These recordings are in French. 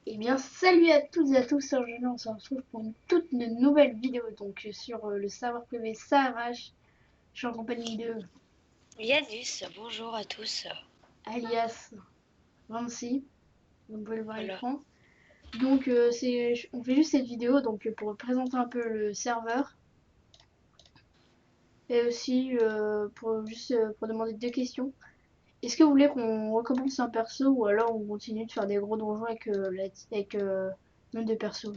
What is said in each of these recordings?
Eh bien, salut à toutes et à tous, aujourd'hui on se retrouve pour une toute nouvelle vidéo donc sur le savoir privé ça arrache. Je suis en compagnie de Yanis, bonjour à tous. alias Ramsey, vous pouvez le voir à Voilà. l'écran. Donc on fait juste cette vidéo donc pour présenter un peu le serveur et aussi pour demander deux questions. Est-ce que vous voulez qu'on recommence un perso ou alors on continue de faire des gros donjons avec même deux persos?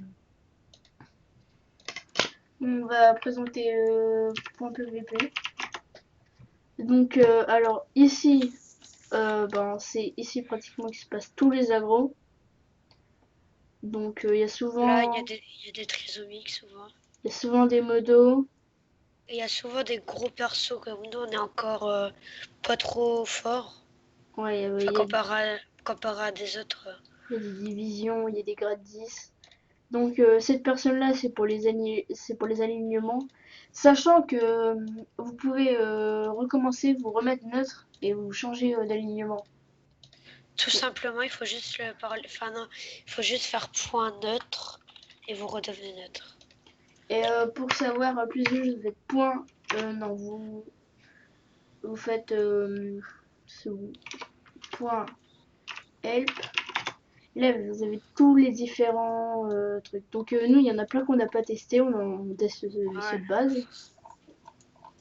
On va présenter point PVP. Donc, alors ici, ben, c'est ici pratiquement qu'il se passe tous les agros. Donc, Là, il y a des trisomiques souvent. il y a souvent des modos. Et il y a souvent des gros persos comme nous, on est encore pas trop fort. Ouais, Enfin, comparé à des autres. il y a des divisions, il y a des grades 10. Donc, cette personne-là, c'est pour les alignements. Sachant que vous pouvez recommencer, vous remettre neutre et vous changer d'alignement. Tout simplement, il faut juste le parler. Enfin, non, il faut juste faire point neutre et vous redevenez neutre. Et pour savoir plus de choses, vous faites point. Non, vous faites point help. Là, vous avez tous les différents trucs. Donc, nous, il y en a plein qu'on n'a pas testé. On teste ceux Ouais. de base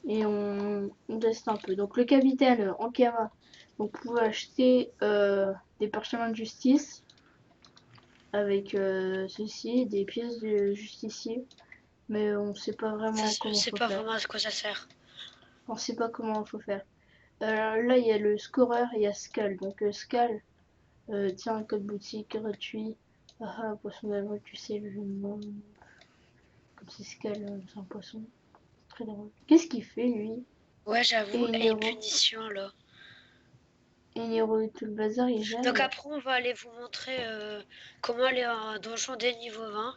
et on teste un peu. Donc, le capitaine Ankama, donc, vous pouvez acheter des parchemins de justice avec ceci, des pièces de justicier. Mais on ne sait pas Ça, vraiment je comment sais faut pas faire. vraiment à quoi ça sert. On ne sait pas comment faut faire. Là, il y a le scoreur et il y a Scal. Donc, Scal, tiens, code boutique gratuit. Ah, ah, poisson d'avril, tu sais, le jeu de mots. Comme c'est Scal, c'est un poisson. Très drôle. Qu'est-ce qu'il fait, lui? Ouais, Et j'avoue, hey, Nero. punition là. Et Nero et tout le bazar, il Donc gêne. après, on va aller vous montrer comment aller en donjon dès niveau 20.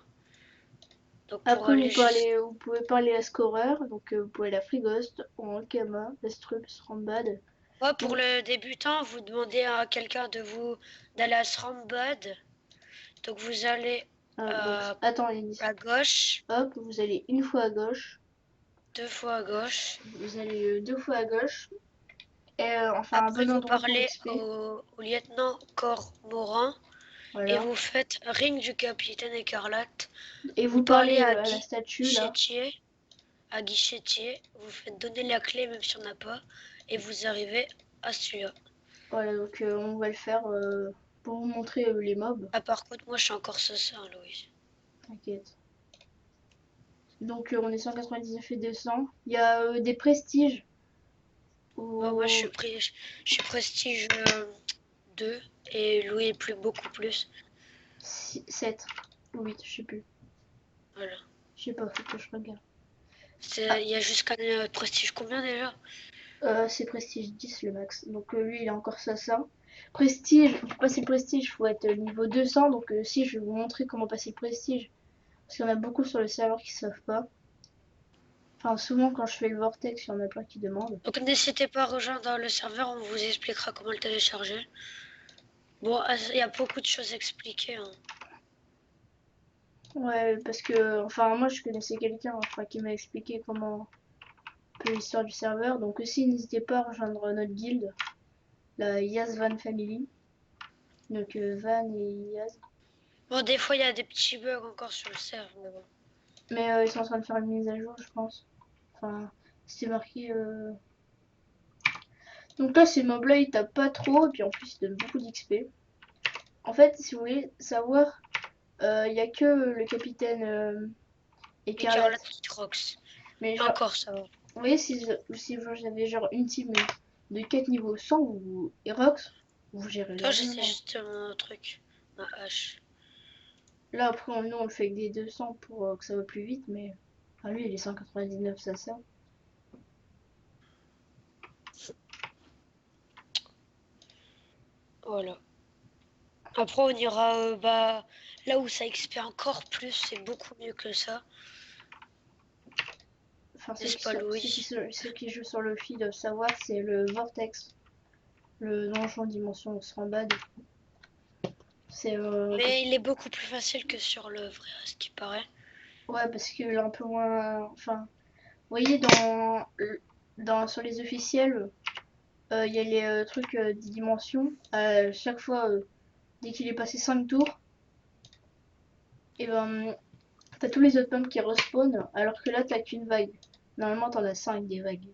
Donc pour Après, aller juste. vous pouvez parler à Scorer. Donc, vous pouvez la Frigost, Ankama, Lestrups, Rambad. Ouais, pour Donc, le débutant, vous demandez à quelqu'un d'aller à Srambad. Donc vous allez donc, euh, attends, Yanis. à gauche, Hop, vous allez une fois à gauche. deux fois à gauche. Vous allez deux fois à gauche. Et enfin, un Après bon vous endroit pour parlez XP. au lieutenant Cormoran et Voilà. vous faites ring du capitaine écarlate. Et Vous vous parlez parlez à à la statue, là. guichetier, vous faites donner la clé même si on n'a pas, et vous arrivez à celui-là. Voilà, donc on va le faire pour vous montrer les mobs. Ah par contre moi je suis encore ça, Louis. T'inquiète. Donc on est 199 et 200. Il y a des prestiges. Bah, moi Ou je suis prestige 2 et Louis est beaucoup plus. 7 ou 8, je sais plus. Voilà. Je sais pas, faut que je regarde. Ah, Il y a jusqu'à prestige combien déjà? c'est prestige 10 le max. Donc lui, il a encore ça. Prestige, pour passer le prestige, faut être niveau 200. Donc si, je vais vous montrer comment passer le prestige. Parce qu'il y en a beaucoup sur le serveur qui savent pas. Enfin, souvent quand je fais le vortex, il y en a plein qui demandent. Donc n'hésitez pas à rejoindre le serveur, on vous expliquera comment le télécharger. Bon, il y a beaucoup de choses à expliquer, hein. Ouais, parce que, enfin, moi je connaissais quelqu'un enfin, qui m'a expliqué comment un peu l'histoire du serveur. Donc aussi, n'hésitez pas à rejoindre notre guilde, la Yas Van Family. Donc Van et Yas. Bon, des fois il y a des petits bugs encore sur le serveur, mais bon. Mais ils sont en train de faire une mise à jour, je pense. Enfin, c'était marqué. Donc là, ces mobs là, ils tapent pas trop, et puis en plus, ils donnent beaucoup d'XP. En fait, si vous voulez savoir, il y a que le capitaine Écarlate Écarlate. Kitrox. Mais Et genre, encore ça va. vous voyez, si j'avais genre une team de 4 niveaux 100 ou Erox, vous gérez Toi, j'essaie largement. juste mon truc, ma hache. Là, après, nous, on le fait avec des 200 pour que ça va plus vite, mais. Enfin, lui, il est 199, ça. Voilà. Après, on ira bah, là où ça expire encore plus, c'est beaucoup mieux que ça. Enfin, N'est-ce pas, Louis? ceux qui jouent sur le feed doivent savoir, c'est le Vortex, le donjon dimension Srambad. C'est Mais il est beaucoup plus facile que sur le vrai, à ce qui paraît. ouais, parce que un peu moins. Enfin, vous voyez, sur les officiels, il y a les trucs des dimensions. Chaque fois, dès qu'il est passé 5 tours, et ben, t'as tous les autres mobs qui respawnent, alors que là, t'as qu'une vague. Normalement, t'en as 5 des vagues.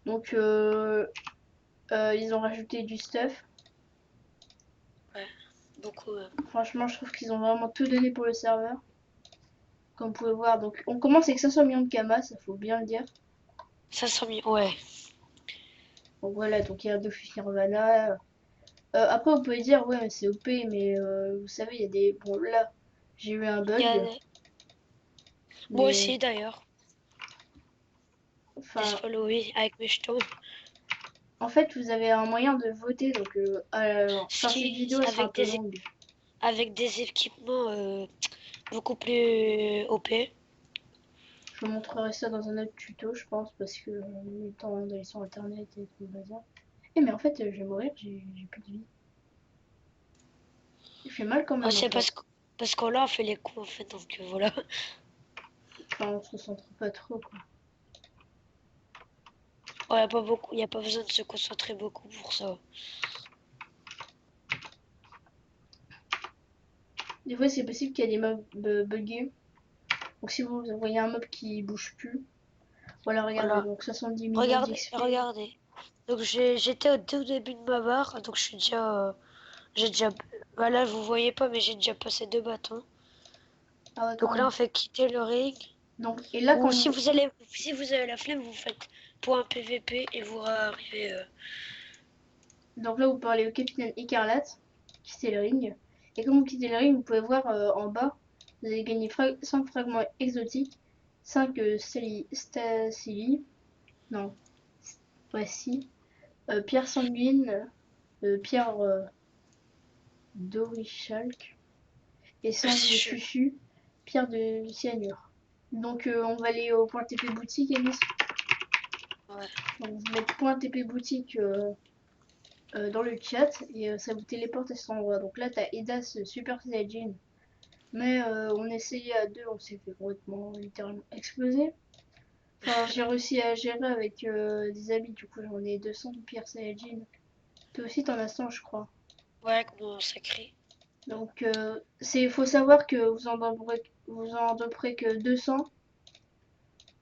Donc, ils ont rajouté du stuff. Ouais, beaucoup. Franchement, je trouve qu'ils ont vraiment tout donné pour le serveur. Comme vous pouvez voir, donc on commence avec 500 millions de kamas, ça faut bien le dire. 500 000, ouais. Donc voilà, donc il y a Dofus Nirvana. Après, vous pouvez dire, ouais, mais c'est OP, mais vous savez, il y a des. Bon, là, j'ai eu un Il y bug, a... Moi mais. aussi, d'ailleurs. Enfin, Désolé, oui, avec mes jetons. en fait, vous avez un moyen de voter, donc. Ce Enfin, cette qui, vidéo, elle sera un peu longue. avec des équipements beaucoup plus OP. Je vous montrerai ça dans un autre tuto, je pense, parce que le temps d'aller sur internet et tout le bazar. Eh, mais en fait, je vais mourir, j'ai plus de vie. Il fait mal quand Ah, même, en c'est fait. parce qu'on là, on fait les coups, en fait, donc voilà. Enfin, on se concentre pas trop, quoi. Ouais, y a pas beaucoup, y a pas besoin de se concentrer beaucoup pour ça. Des fois, c'est possible qu'il y a des mobs buggés. Donc, si vous voyez un mob qui bouge plus, voilà, regardez, Voilà. donc 70 millions Regardez, d'XP. regardez. Donc j'étais au tout début de ma barre, donc je suis déjà, j'ai déjà, bah là vous voyez pas, mais j'ai déjà passé 2 bâtons. Ah ouais, quand Donc là même. on fait quitter le ring. Donc, et là, Ou quand vous. si vous avez la flemme, vous faites point PVP et vous arrivez. Donc là, vous parlez au capitaine Écarlate, quittez le ring. Et quand vous quittez le ring, vous pouvez voir en bas, vous avez gagné 5 fragments exotiques, 5 Stacili, non, ouais, si, pierre sanguine, pierre d'orichalque, essence C'est de chelou. fufu, pierre de cyanure. Donc on va aller au point TP boutique, Alice. Ouais. Donc vous mettez point TP boutique dans le chat et ça vous téléporte à cet endroit. Donc là, t'as Edas Super Saiyajin. Mais on essayait à deux, on s'est fait complètement littéralement exploser. Enfin, j'ai réussi à gérer avec des amis, du coup j'en ai 200 de Pierre Saiyajin. Toi aussi t'en as 100 je crois. Ouais, comment ça crie. Donc faut savoir que vous en devrez que 200.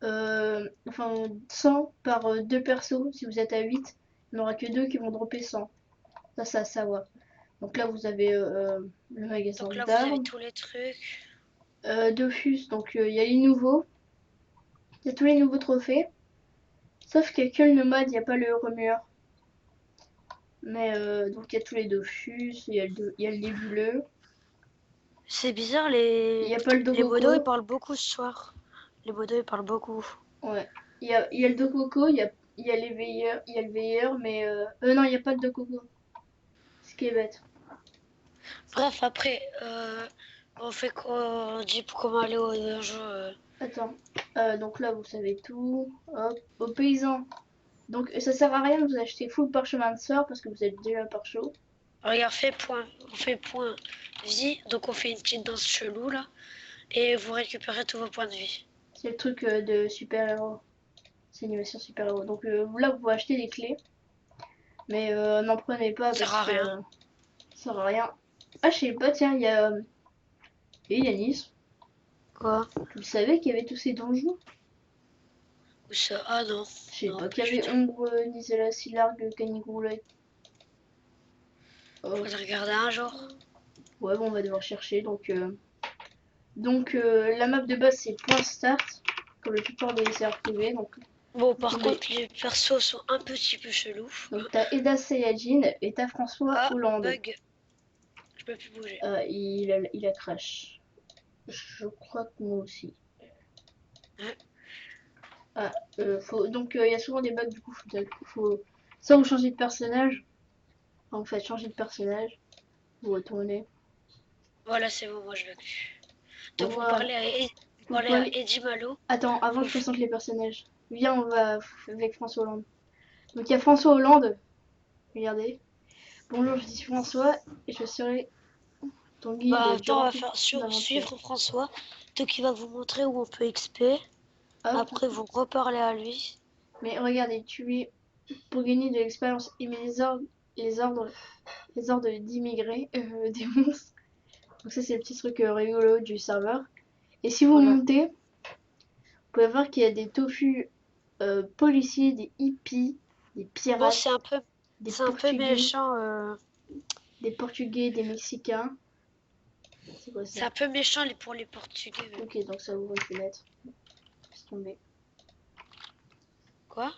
Enfin 100 par deux persos. Si vous êtes à 8, il n'y en aura que deux qui vont dropper 100. Ça c'est à savoir. Donc là vous avez le magasin Donc là vous avez d'armes. tous les trucs. Dofus, donc il y a les nouveaux. Il y a tous les nouveaux trophées. Sauf qu'il n'y a que le nomade, il n'y a pas le remueur. Mais donc il y a tous les Dofus, il y a le nébuleux. C'est bizarre, Il n'y a pas le les modos ils Dokoko. parlent beaucoup ce soir. Les modos ils parlent beaucoup. Ouais. Il y a le Dokoko, il y a les veilleurs, il y a le veilleur, mais non, il n'y a pas de Dokoko. Ce qui est bête. Bref, après, on fait quoi? On dit comment aller au donjon. Attends. Donc là, vous savez tout. Hop. Aux paysans. Donc ça sert à rien de vous acheter full parchemin de sort parce que vous êtes déjà parcheau. Regarde, on fait point vie, donc on fait une petite danse chelou là, et vous récupérez tous vos points de vie. C'est le truc de super-héros. C'est animation super-héros. Donc là, vous pouvez acheter des clés. Mais n'en prenez pas Ça sert parce à que rien. ça sert à rien. Ah, je sais pas, tiens, il y a. Et Yanis, Quoi? tu le savais qu'il y avait tous ces donjons? Ou ça? Ah non, Je sais non, pas pas qu'il y du avait tout. Ombre, Nisela, Silargue, Canigroulette. Oh. Faudrait regarder un jour. Ouais, bon, on va devoir chercher. Donc la map de base, c'est point start, comme la plupart des serveurs privés. Donc, Bon, vous par pouvez. contre, les persos sont un petit peu chelous. Donc, t'as Eda Sayajin et t'as François Ah, Hollande. bug, je peux plus bouger. Il a crash. Je crois que moi aussi. Hein. Ah, donc il y a souvent des bugs, du coup, faut soit vous changez de personnage, en fait, changer de personnage, vous retournez. Voilà, c'est bon, moi je veux plus. On Donc va, vous vous parlez à pouvez, Eddie Malo. attends, avant Faut, je présente les personnages. Viens, on va avec François Hollande. Donc il y a François Hollande, Regardez. Bonjour, je suis François et je serai ton Bah, guide attends, on durant va toute faire ton aventure. suivre François. Donc, il va vous montrer où on peut XP. Hop. Après, vous reparlez à lui. Mais regardez, tu es pour gagner de l'expérience et les ordres, les ordres d'immigrés, des monstres. Donc ça c'est le petit truc rigolo du serveur. Et si vous Voilà. montez, vous pouvez voir qu'il y a des tofu policiers, des hippies, des Bon, pirates, des c'est un peu portugais, méchant. des mexicains. C'est quoi ça? C'est un peu méchant pour les Portugais. Mais... Ok, donc ça ouvre une fenêtre. Laisse tomber. Quoi?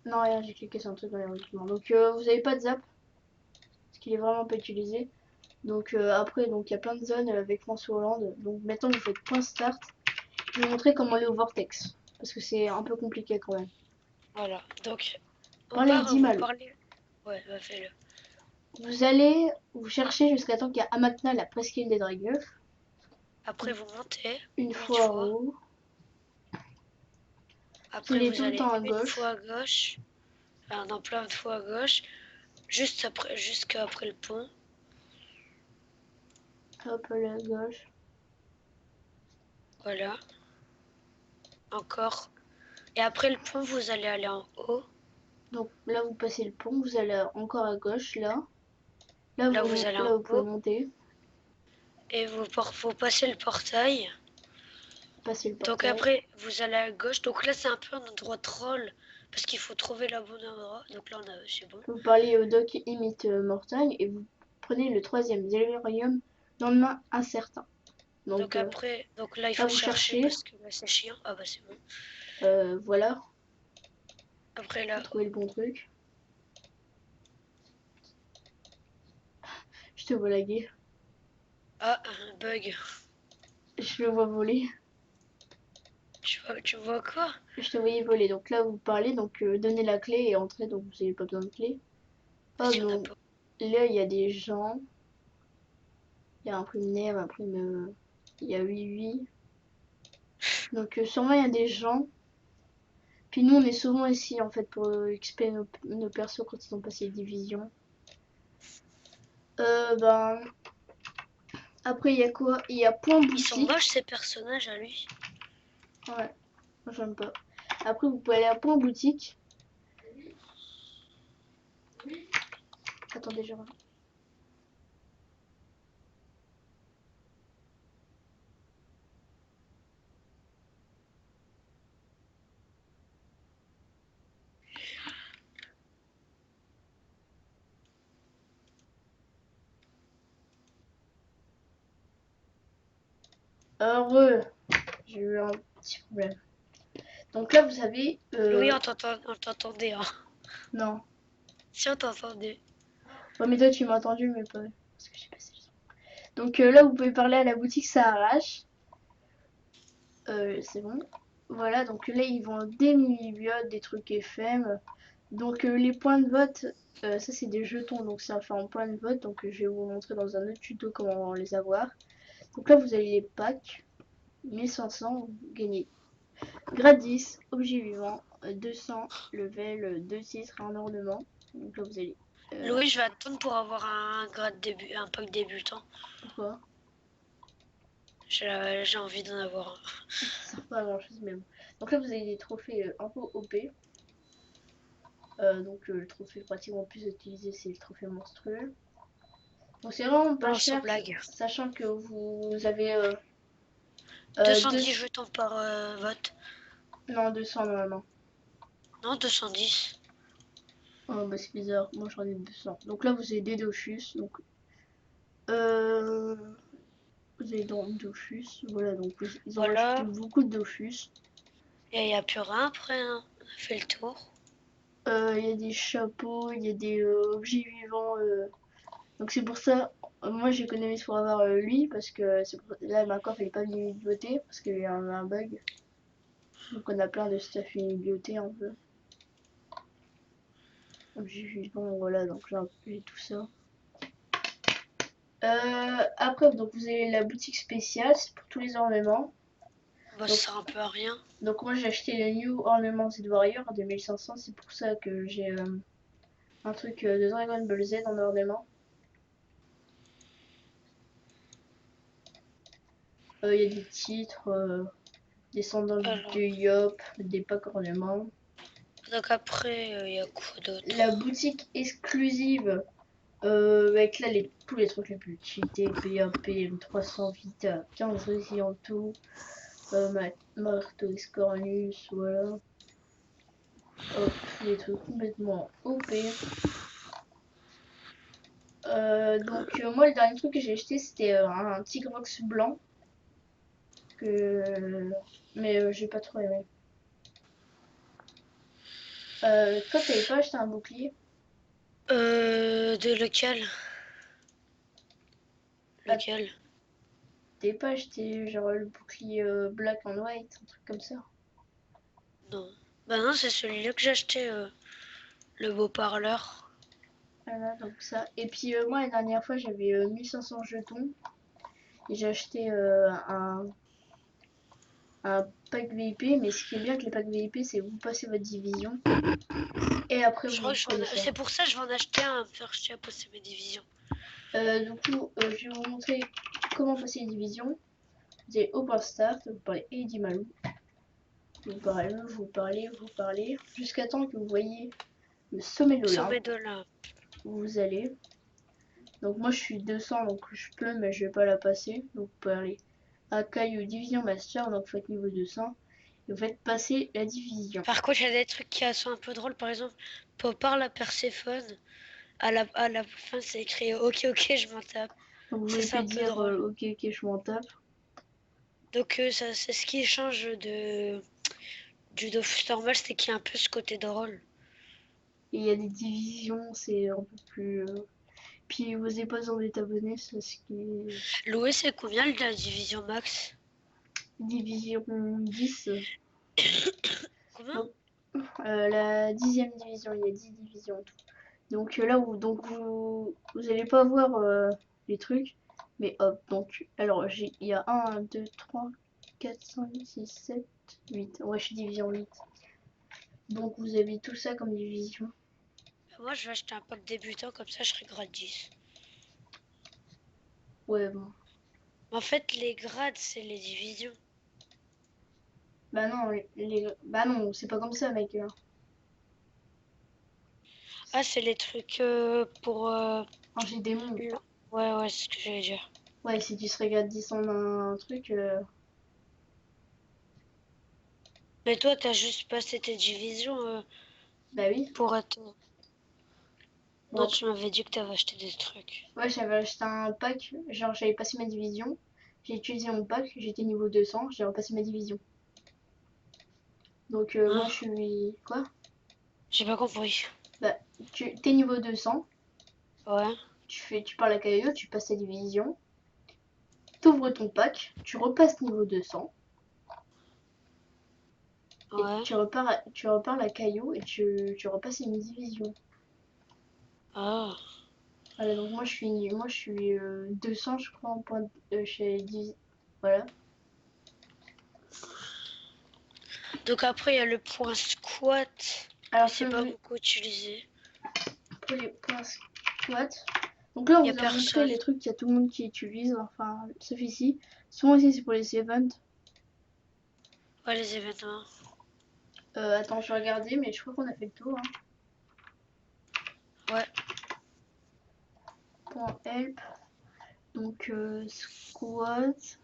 Non, rien, j'ai cliqué sur un truc dans les documents. Donc vous n'avez pas de zap, parce qu'il est vraiment pas utilisé. Donc après, donc il y a plein de zones avec François Hollande. Donc maintenant vous faites point start. Je vais vous montrer comment aller au vortex. Parce que c'est un peu compliqué quand même. Voilà. Donc, on Parlez part, vous d'Imal. parlez. Ouais, bah fais-le. Vous allez vous chercher jusqu'à temps qu'il y a Amatna, la presqu'île des Dragueufs. Après, vous montez Une une fois en fois. haut. Vous Après, allez vous tout le allez temps à une fois gauche. à gauche. Enfin, non, plein de fois à gauche. Juste après, jusqu'à après le pont. Hop, là à gauche. Voilà. Encore. Et après le pont, vous allez aller en haut. Donc là vous passez le pont, vous allez encore à gauche là. Là, vous allez Là en vous pouvez haut. monter. Et vous passez le portail. Passer le Donc portail. après, vous allez à gauche. Donc là, c'est un peu un endroit troll. Parce qu'il faut trouver le bon endroit. Donc là, c'est bon. Vous parlez au doc Imite Mortagne et vous prenez le troisième délirium lendemain incertain. Donc Donc là, il là faut vous chercher cherchez. parce que là, c'est chiant. Ah bah c'est bon. Voilà, Après vous là, trouvez le bon truc. Je te vois laguer. ah, un bug. Je le vois voler. Tu vois quoi? Je te voyais voler. Donc là, vous parlez, donc donnez la clé et entrez, donc vous n'avez pas besoin de clé. Hop, Vas-y, on a donc pas. là, il y a des gens. Il y a un prime nerf, un prime. Il y a 8-8. Donc sûrement, il y a des gens. Puis nous, on est souvent ici, en fait, pour XP nos persos quand ils ont passé les divisions. Ben. Après, il y a quoi? Il y a point Ils sont boutique. moches ces personnages à lui. Ouais, moi j'aime pas. Après, vous pouvez aller à point boutique. Attendez, je reviens. Heureux. J'ai eu un petit problème. Donc là, vous avez. Oui, on t'entendait. Hein. Non. Si on t'entendait. Ouais, mais toi, tu m'as entendu, mais pas. Parce que j'ai passé le son. Donc là, vous pouvez parler à la boutique, ça arrache. C'est bon. Voilà, donc là, ils vendent des mini-biotes, des trucs FM. Donc les points de vote, ça, c'est des jetons. Donc c'est fait en points de vote. Donc je vais vous montrer dans un autre tuto comment les avoir. Donc là, vous avez les packs. 1500, vous gagnez grade 10, objet vivant, 200, level, 2 titres, un ornement. Donc là, vous allez. Louis, je vais attendre pour avoir un grade début, un pack débutant. Pourquoi? J'ai envie d'en avoir un. Ça sert pas à grand chose, même. Donc là, vous avez des trophées un peu OP. Donc le trophée pratiquement plus utilisé, c'est le trophée monstrueux. Donc c'est vraiment pas Non, sans cher, blague. sachant que vous avez 2... 210 jetons par vote. Non, 200 normalement. Non, 210. Oh, bah c'est bizarre, moi j'en ai 200. Donc là, vous avez des Dofus. Donc, euh, vous avez donc Dofus. Voilà, donc ils ont rajouté Voilà. beaucoup de Dofus. Et il n'y a plus rien après. Hein. On a fait le tour. Il y a des chapeaux, il y a des objets vivants. Donc c'est pour ça, moi j'économise pour avoir lui, parce que là ma coiffe elle est pas bibliotée, parce qu'il y a un bug. Donc on a plein de stuff bibliothé un peu. Objets vivants, voilà, donc j'ai tout ça. Après, donc vous avez la boutique spéciale, c'est pour tous les ornements. Bah, Donc, ça sert un peu à rien. donc moi j'ai acheté le New Ornaments Warrior à 2500, c'est pour ça que j'ai un truc de Dragon Ball Z en ornement. Il y a des titres, descendants Alors, du Yop, des packs ornements. donc après, il y a quoi d'autre? La boutique exclusive, avec là tous les trucs les plus cheatés, PAP, M300 Vita, 15 Resident tout, Marteau Escornus, voilà. Hop, les trucs complètement OP. Donc moi le dernier truc que j'ai acheté c'était un Tigrox blanc mais j'ai pas trop aimé. Toi t'avais pas acheté un bouclier? De lequel? Ah, Lequel? t'avais pas acheté genre le bouclier black and white, un truc comme ça? Non. Bah non, c'est celui-là que j'ai acheté, le beau parleur. Voilà, donc ça. Et puis moi la dernière fois j'avais 1500 jetons et j'ai acheté un pack VIP, mais ce qui est bien avec les packs VIP c'est que vous passez votre division et après Je vous crois que prenez ça. c'est pour ça que je vais en acheter un, me faire chier à passer mes divisions. Du coup, je vais vous montrer comment passer les divisions. Vous allez au point start, vous parlez Eddie Malou. Vous parlez, jusqu'à temps que vous voyez le sommet de l'Olympe. Sommet de l'Olympe. Vous allez. Donc moi je suis 200, donc je peux, mais je vais pas la passer. Donc vous parlez à Caillou Division Master, donc vous faites niveau 200. Et vous faites passer la division. Par contre, il y a des trucs qui sont un peu drôles. Par exemple, pour parler à Perséphone, à la fin, c'est écrit OK, OK, je m'en tape. Donc vous Ça, voulez c'est plus un peu dire drôle. ok, ok, je m'en tape. Donc, ça, c'est ce qui change du Dofus normal, c'est qu'il y a un peu ce côté drôle. Et il y a des divisions, c'est un peu plus. Puis vous n'avez pas besoin d'être abonné, c'est ce qui est. Louis, c'est combien la division max? Division 10. Combien? Donc, la 10e division, il y a 10 divisions en tout. Donc là où donc vous allez pas voir les trucs, mais hop, donc alors il y a 1, 2, 3, 4, 5, 6, 7, 8. Ouais, je suis division 8. Donc vous avez tout ça comme division. Moi, je vais acheter un pack débutant, comme ça, je serai grade 10. Ouais, bon. En fait, les grades, c'est les divisions. Bah non, bah non, c'est pas comme ça, mec. Ah, c'est les trucs pour... J'ai des monts. Ouais, ouais, c'est ce que j'allais dire. Ouais, si tu serais grade 10 en un truc, Mais toi, t'as juste passé tes divisions bah oui. pour être... Non, Bon, tu m'avais dit que t'avais acheté des trucs. ouais, j'avais acheté un pack, genre j'avais passé ma division, j'ai utilisé mon pack, j'étais niveau 200, j'ai repassé ma division. Donc Hein? moi je suis... Quoi? J'ai pas compris. Bah, t'es niveau 200, Ouais, tu parles à Caillou, tu passes ta division, t'ouvres ton pack, tu repasses niveau 200, et ouais. tu repars à Caillou et tu repasses une division. Ah. Voilà, donc moi je suis 200 je crois en point chez 10. Voilà. Donc après, il y a le point squat, que Alors c'est pas beaucoup utilisé. pour les points squat. Donc là, Il on y a vous a montré personne. les trucs qu'il y a tout le monde qui utilise, enfin, sauf ici. Souvent ici, c'est pour les events. Ouais, les événements. Attends, je vais regarder, mais je crois qu'on a fait le tour. Hein. Ouais. Point help. Donc, squat.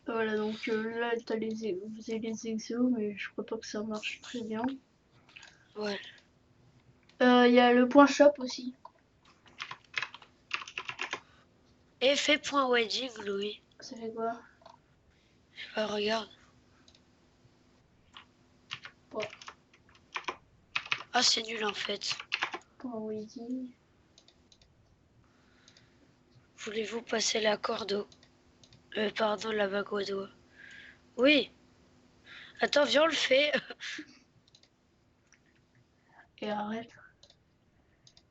Voilà, donc là, vous avez les exos, mais je crois pas que ça marche très bien. Ouais. Il y a le point shop aussi. Effet point wedding, Louis. Ça fait quoi? Regarde. Point, Ah, c'est nul en fait. point wedding. Voulez-vous passer la corde au... pardon, la bague au doigt. Oui. Attends, viens, on le fait. Et arrête.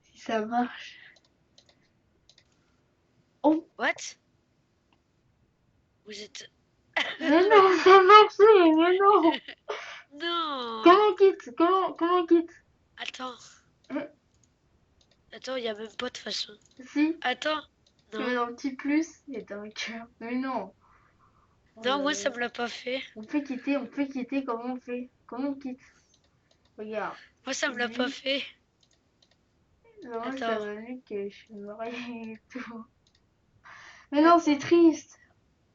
Si ça marche. Oh! What? Vous êtes... Mais non, ça marche, mais non! Non. Comment on quitte? Comment on quitte? Attends. Hein? Attends, il y a même pas de façon. Si, Attends. tu mets Non. dans le petit plus et t'as un cœur. Mais non. Oh Non, là moi ça là. me l'a pas fait. On peut quitter, comment on fait? Comment on quitte? Regarde. Moi ça me l'a pas Lui, fait. moi ça Attends. m'a dit que je suis mariée et tout. Mais non, c'est Attends. triste.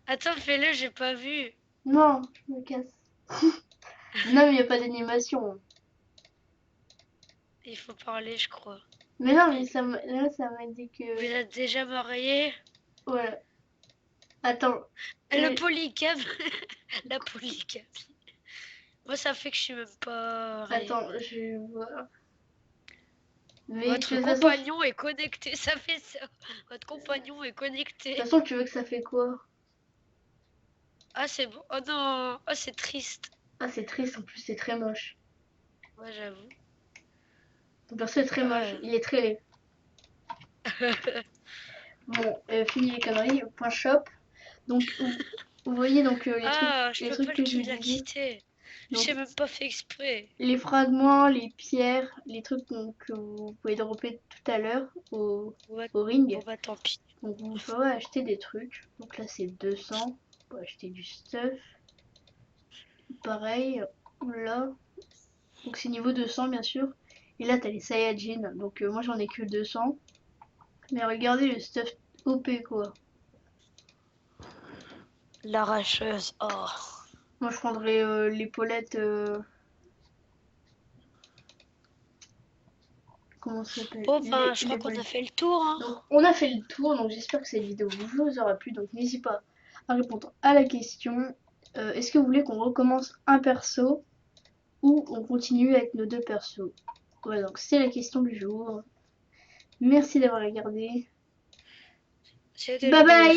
Attends, fais-le, j'ai pas vu. Non, je me casse. Mais non, mais il n'y a pas d'animation. Il faut parler, je crois. Mais non, mais Et là, ça m'a dit vous que. êtes déjà mariés? Voilà. Attends. Le Et- polygame. La polygamie. Moi ça fait que je suis même pas mariée. Attends, je vois. Mais de Votre toute façon, compagnon est connecté, ça fait ça. Votre compagnon est connecté. tu veux que ça fait quoi? Ah c'est bon. Oh non. Oh c'est triste. Ah, c'est triste, en plus, c'est très moche. Moi j'avoue. Ton perso est très moche. Ouais. Il est très laid. Bon, fini les conneries. Point shop. Donc, vous voyez donc Ah, je les peux trucs pas que je vous la disais. quitter. Donc, J'ai même pas fait exprès. les fragments, les pierres, les trucs que vous pouvez dropper tout à l'heure Ouais. au ring. Bon bah tant pis. Donc, vous pouvez acheter des trucs. Donc là, c'est 200. Vous pouvez acheter du stuff. Pareil, là. Donc, c'est niveau 200, bien sûr. Et là, t'as les Saiyajin. Donc, moi, j'en ai que 200. Mais regardez le stuff OP, quoi. L'arracheuse. Oh. Moi, je prendrais l'épaulette. Comment ça s'appelle? Bon ben, je crois qu'on a L'épaulette. fait le tour. Hein. Donc, on a fait le tour. Donc, j'espère que cette vidéo vous aura plu. Donc, n'hésitez pas à répondre à la question. Est-ce que vous voulez qu'on recommence un perso ou on continue avec nos deux persos? Voilà, donc c'est la question du jour. Merci d'avoir regardé. C'était Bye le bye!